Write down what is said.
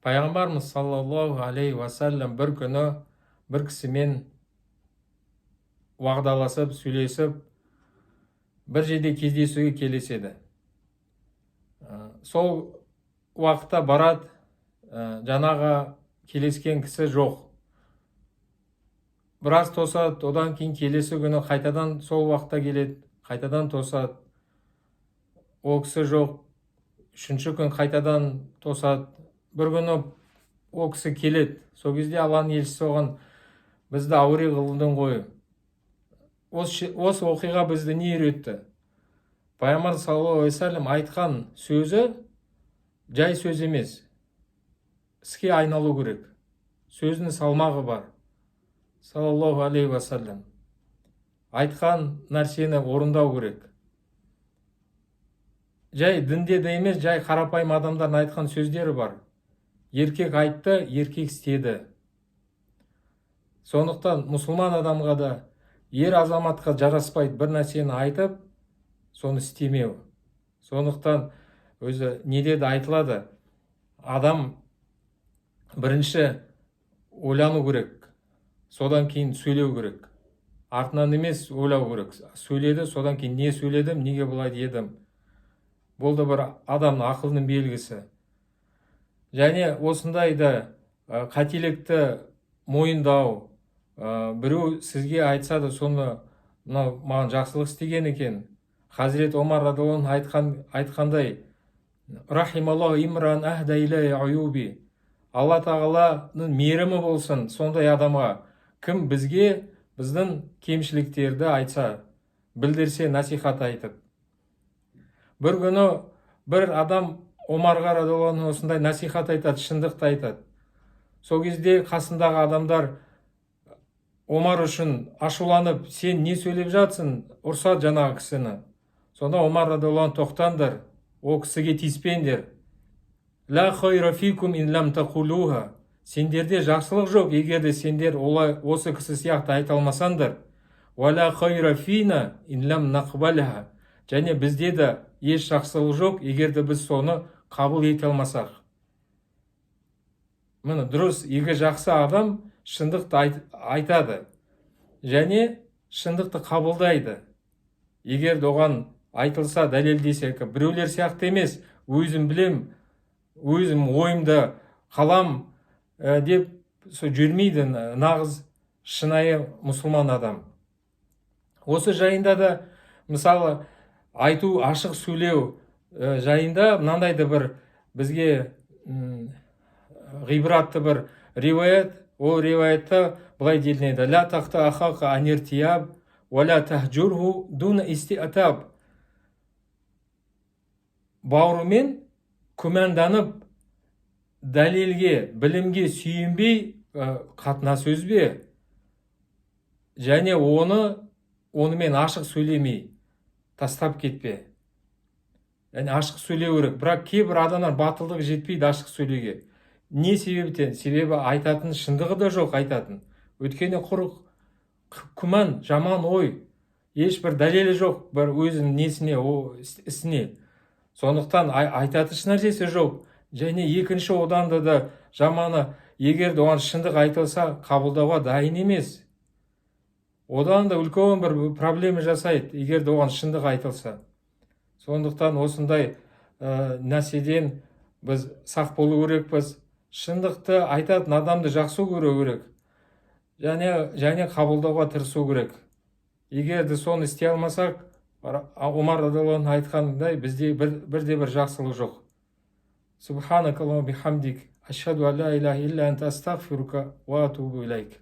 Пайғамбарымыз саллаллаху алейхи уассалам бір күні бір кісімен уағдаласып, сөйлесіп, бір жерде кездесуге келеседі. Сол уақытта барады, жаңағы келескен кісі жоқ. Біраз тосады, одан кейін келесі күні қайтадан сол уақытта келеді, қайтадан тосады. Ол кісі жоқ. Үшінші күн қайтадан тосады. Бір күні ол кісі келеді. Сол кезде Алланың елшісі оған: бізді әуре қылдың ғой. Осы оқиға бізді не үйретті? Пайғамбар саллаллаху алейхи вассалам айтқан сөзі жай сөз емес, іске айналу керек. Сөзінің салмағы бар. Саллаллаху алейхи вассалам айтқан нәрсені орындау керек. Жай дінде де емес, жай қарапайым адамдардың айтқан сөздері бар. Еркек айтты, еркек істеді. Сондықтан мұсылман адамға да, ер азаматқа жараспайды бір нәрсені айтып, соны істемеу. Сондықтан өзі неде де айтылады, адам бірінші ойлану керек, содан кейін сөйлеу керек. Артынан емес ойлау керек. Сөйледі, содан кейін не сөйледім, неге бұлай дедім. Бұл да бір адамның ақылының белгісі. Және осындайды қателікті мойындау, біреу сізге айтса да соны маған жақсылық істеген екен. Хазірет Омар радиаллаху анху айтқандай: рахималлаху имран ахда илайя уюби. Алла тағаланың мейірімі болсын сондай адамға, кім бізге біздің кемшіліктерді айтса, білдірсе, насихат айтып. Бір күні бір адам Омарға радиаллаху анху осындай насихат айтады, шындықты айтады. Сол кезде қасындағы адамдар Омар үшін ашуланып: сен не сөйлеп жатсың? Ұрсады жаңағы кісіні. Сонда Омар радиаллаху анху: тоқтаңдар, о кісіге тиіспеңдер. Ла хайра фикум ин лам тақулуха. Сендерде жақсылық жоқ, егер де сендер осы кісі сияқты айта алмасаңдар. Ва ла хайра фина ин лам нақбалха. Және бізде де еш жақсылық жоқ, егер де біз соны қабыл ете алмасақ. Міне дұрыс, егер жақсы адам шындықты айтады және шындықты қабылдайды. Егер оған айтылса, дәлелдесе, біреулер сияқты емес, өзім білем, өзім ойымды қалам деп жүрмейді нағыз шынайы мұсылман адам. Осы жайында да, мысалы, айту, ашық сөйлеу жайында мынандайды бір бізге ғибратты бір риуаят. Ол риуаятта былай делінеді: ла тахта ахака аниртияб ва ла тахджурху дуна истиатаб. Бауырымен күмәнданып, дәлелге, білімге сүйінбей қатына сөзбе, және онымен ашық сөйлемей тастап кетпе. Яғни ашық сөйлеу керек. Бірақ кейбір адамдар батылдығы жетпейді ашық сөйлеуге. Не себептен? Себебі айтатын шындығы да жоқ айтатын. Өйткені құр күмән, жаман ой, ешбір дәлелі жоқ бір өзінің несіне, ісіне. Сондықтан айтатын нәрсесі жоқ. Және екінші одан да жаманы, егер де оған шындық айтылса, қабылдауға дайын емес. Одан да үлкен бір проблема жасайды, егер де оған шындық айтылса. Сондықтан осындай нәрседен біз сақ болу керекпіз. Шындықты айтатын адамды жақсы көру керек. Және қабылдауға тырысу керек. Егер де соны істей алмасақ, Омар радиаллаху анху айтқандай, бізде бірде бір жақсылық жоқ. Субханакаллахумма бихамдик, ашхаду ан ла илаха илля анта астағфирука ва атубу илайк.